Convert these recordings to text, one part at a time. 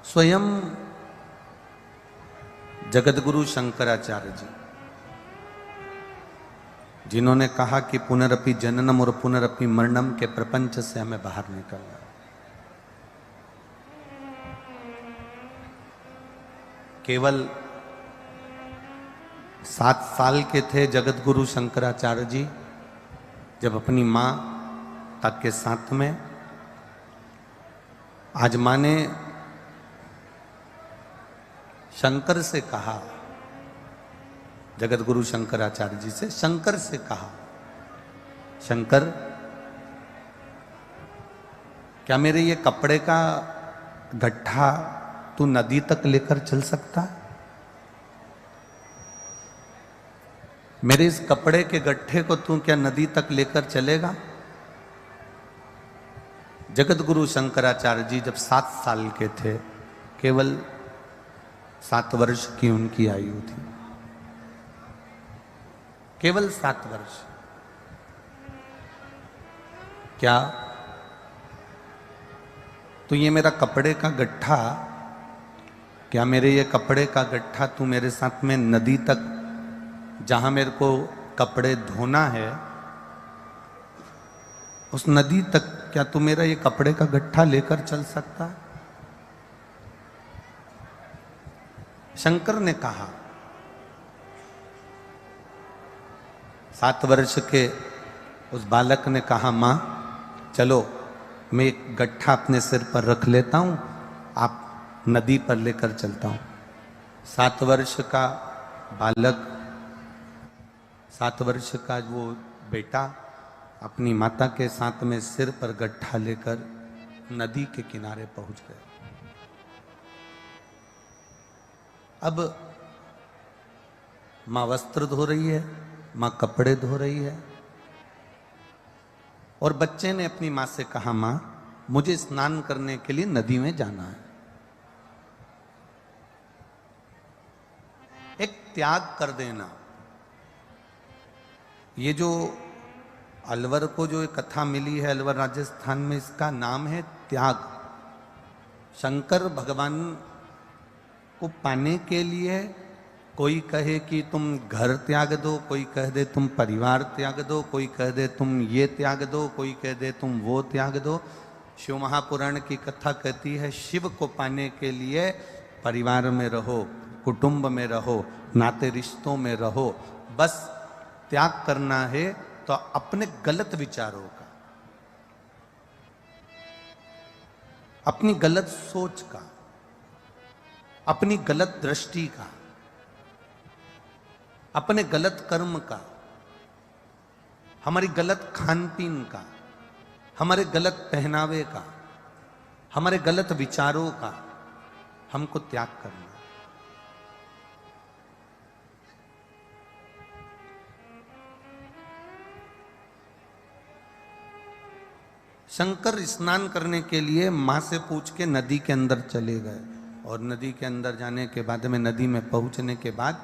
स्वयं जगतगुरु शंकराचार्य जी, जिन्होंने कहा कि पुनरपि जननम और पुनरपि मरणम के प्रपंच से हमें बाहर निकलना। केवल 7 साल के थे जगतगुरु शंकराचार्य जी जब अपनी मां तक के साथ में, आज मां ने शंकर से कहा, जगतगुरु शंकराचार्य जी से शंकर से कहा, शंकर क्या मेरे ये कपड़े का गट्ठा तू नदी तक लेकर चल सकता है? मेरे इस कपड़े के गट्ठे को तू क्या नदी तक लेकर चलेगा? जगतगुरु शंकराचार्य जी जब 7 साल के थे, केवल 7 वर्ष की उनकी आयु थी, केवल 7 वर्ष। क्या तो ये मेरा कपड़े का गट्ठा, क्या मेरे ये कपड़े का गट्ठा तू मेरे साथ में नदी तक, जहां मेरे को कपड़े धोना है, उस नदी तक क्या तू मेरा ये कपड़े का गट्ठा लेकर चल सकता है? शंकर ने कहा। 7 वर्ष के उस बालक ने कहा, मां चलो मैं एक गट्ठा अपने सिर पर रख लेता हूं, आप नदी पर लेकर चलता हूं। 7 वर्ष का बालक, 7 वर्ष का वो बेटा अपनी माता के साथ में सिर पर गट्ठा लेकर नदी के किनारे पहुंच गए। अब मां वस्त्र धो रही है, मां कपड़े धो रही है, और बच्चे ने अपनी मां से कहा, मां मुझे स्नान करने के लिए नदी में जाना है। एक त्याग कर देना। ये जो अलवर को जो एक कथा मिली है, अलवर राजस्थान में, इसका नाम है त्याग। शंकर भगवान को पाने के लिए कोई कहे कि तुम घर त्याग दो, कोई कह दे तुम परिवार त्याग दो, कोई कह दे तुम ये त्याग दो, कोई कह दे तुम वो त्याग दो। शिव महापुराण की कथा कहती है, शिव को पाने के लिए परिवार में रहो, कुटुंब में रहो, नाते रिश्तों में रहो। बस त्याग करना है तो अपने गलत विचारों का, अपनी गलत सोच का, अपनी गलत दृष्टि का, अपने गलत कर्म का, हमारी गलत खान पीन का, हमारे गलत पहनावे का, हमारे गलत विचारों का हमको त्याग करना। शंकर स्नान करने के लिए मां से पूछ के नदी के अंदर चले गए, और नदी के अंदर जाने के बाद में, नदी में पहुंचने के बाद,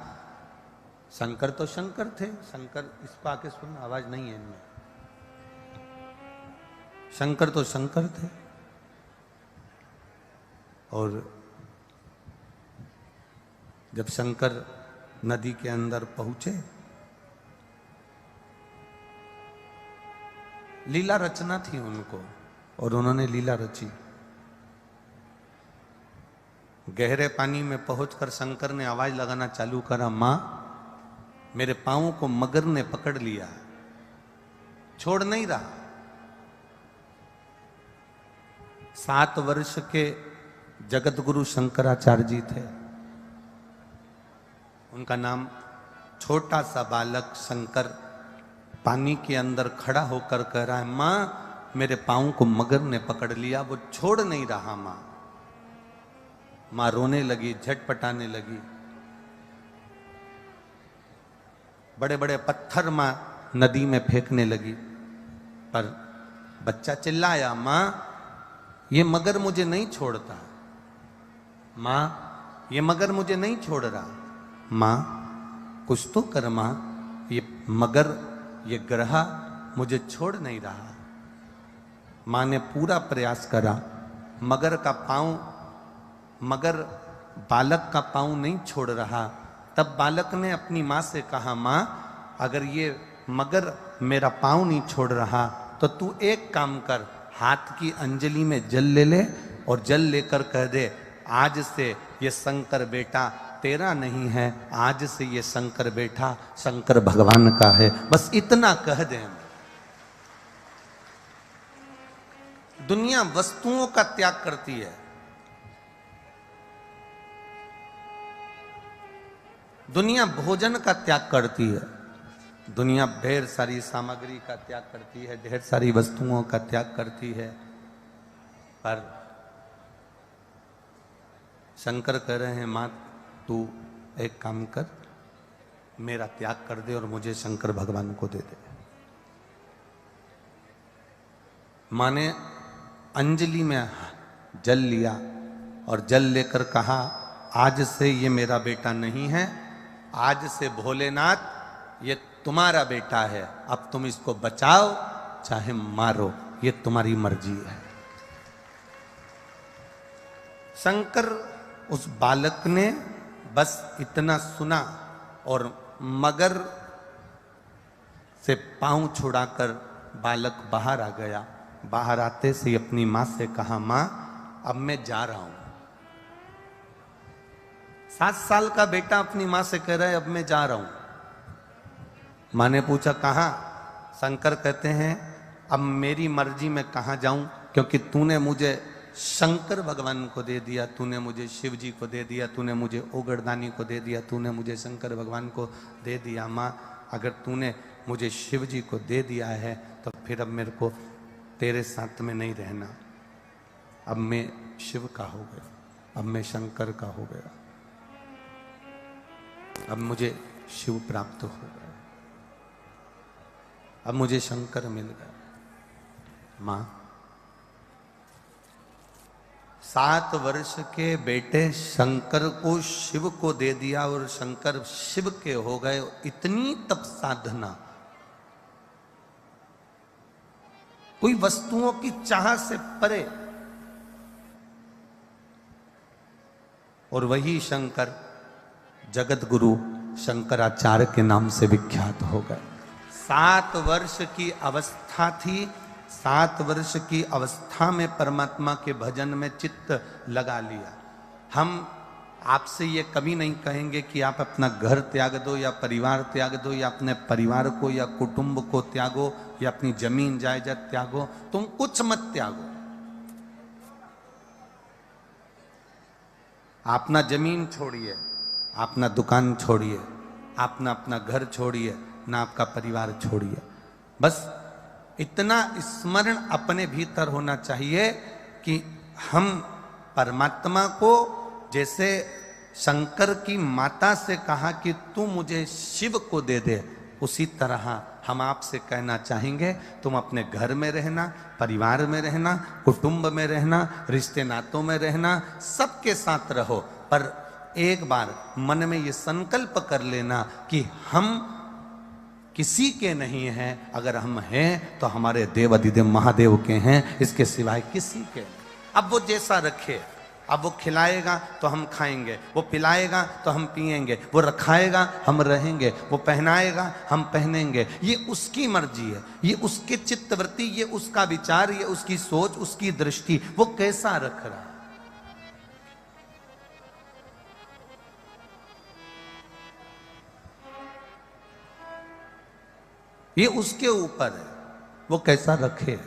शंकर तो शंकर थे, शंकर इसको आके सुन, आवाज नहीं है इनमें, शंकर तो शंकर थे। और जब शंकर नदी के अंदर पहुंचे, लीला रचना थी उनको, और उन्होंने लीला रची। गहरे पानी में पहुंचकर शंकर ने आवाज लगाना चालू करा, मां मेरे पांवों को मगर ने पकड़ लिया, छोड़ नहीं रहा। 7 वर्ष के जगतगुरु शंकराचार्य जी थे, उनका नाम छोटा सा बालक शंकर पानी के अंदर खड़ा होकर कह रहा है, मां मेरे पांव को मगर ने पकड़ लिया, वो छोड़ नहीं रहा। मां रोने लगी, झटपटाने लगी, बड़े बड़े पत्थर मां नदी में फेंकने लगी। पर बच्चा चिल्लाया, मां ये मगर मुझे नहीं छोड़ता, मां ये मगर मुझे नहीं छोड़ रहा, मां कुछ तो कर, मां ये मगर, ये ग्रह मुझे छोड़ नहीं रहा। मां ने पूरा प्रयास करा, मगर का पांव मगर बालक का पांव नहीं छोड़ रहा, तब बालक ने अपनी माँ से कहा, माँ अगर ये मगर मेरा पांव नहीं छोड़ रहा तो तू एक काम कर, हाथ की अंजलि में जल ले ले और जल लेकर कह दे, आज से ये शंकर बेटा तेरा नहीं है, आज से ये शंकर बेटा शंकर भगवान का है। बस इतना कह दे। दुनिया वस्तुओं का त्याग करती है, दुनिया भोजन का त्याग करती है, दुनिया ढेर सारी सामग्री का त्याग करती है, ढेर सारी वस्तुओं का त्याग करती है, पर शंकर कह रहे हैं, मां तू एक काम कर, मेरा त्याग कर दे और मुझे शंकर भगवान को दे दे। मां ने अंजलि में जल लिया और जल लेकर कहा, आज से ये मेरा बेटा नहीं है, आज से भोलेनाथ ये तुम्हारा बेटा है, अब तुम इसको बचाओ चाहे मारो, ये तुम्हारी मर्जी है। शंकर उस बालक ने बस इतना सुना और मगर से पांव छुड़ाकर बालक बाहर आ गया। बाहर आते से अपनी मां से कहा, मां अब मैं जा रहा हूं। 7 साल का बेटा अपनी मां से कह रहा है, अब मैं जा रहा हूं। मां ने पूछा कहां? शंकर कहते हैं, अब मेरी मर्जी में कहां जाऊं, क्योंकि तूने मुझे शंकर भगवान को दे दिया, तूने मुझे शिव जी को दे दिया, तूने मुझे ओगरदानी को दे दिया, तूने मुझे शंकर भगवान को दे दिया। माँ अगर तूने मुझे शिव जी को दे दिया है तो फिर अब मेरे को तेरे साथ में नहीं रहना, अब मैं शिव का हो गया, अब मैं शंकर का हो गया, अब मुझे शिव प्राप्त हो गया, अब मुझे शंकर मिल गया। माँ 7 वर्ष के बेटे शंकर को शिव को दे दिया और शंकर शिव के हो गए। इतनी तप साधना, कोई वस्तुओं की चाह से परे, और वही शंकर जगत गुरु शंकराचार्य के नाम से विख्यात हो गए। 7 वर्ष की अवस्था थी, 7 वर्ष की अवस्था में परमात्मा के भजन में चित्त लगा लिया। हम आपसे ये कभी नहीं कहेंगे कि आप अपना घर त्याग दो या परिवार त्याग दो या अपने परिवार को या कुटुंब को त्यागो या अपनी जमीन जायदाद त्यागो, तुम कुछ मत त्यागो। अपना जमीन छोड़िए, अपना दुकान छोड़िए, अपना घर छोड़िए, ना आपका परिवार छोड़िए। बस इतना स्मरण अपने भीतर होना चाहिए कि हम परमात्मा को, जैसे शंकर की माता से कहा कि तू मुझे शिव को दे दे, उसी तरह हम आपसे कहना चाहेंगे, तुम अपने घर में रहना, परिवार में रहना, कुटुंब में रहना, रिश्ते नातों में रहना, सबके साथ रहो, पर एक बार मन में ये संकल्प कर लेना कि हम किसी के नहीं हैं, अगर हम हैं तो हमारे देव अधिदेव महादेव के हैं, इसके सिवाय किसी के। अब वो जैसा रखे, अब वो खिलाएगा तो हम खाएंगे, वो पिलाएगा तो हम पिएंगे, वो रखाएगा हम रहेंगे, वो पहनाएगा हम पहनेंगे, ये उसकी मर्जी है, ये उसके चित्तवृत्ति, ये उसका विचार, ये उसकी सोच, उसकी दृष्टि, वो कैसा रख रहा है। ये उसके ऊपर है, वो कैसा रखे।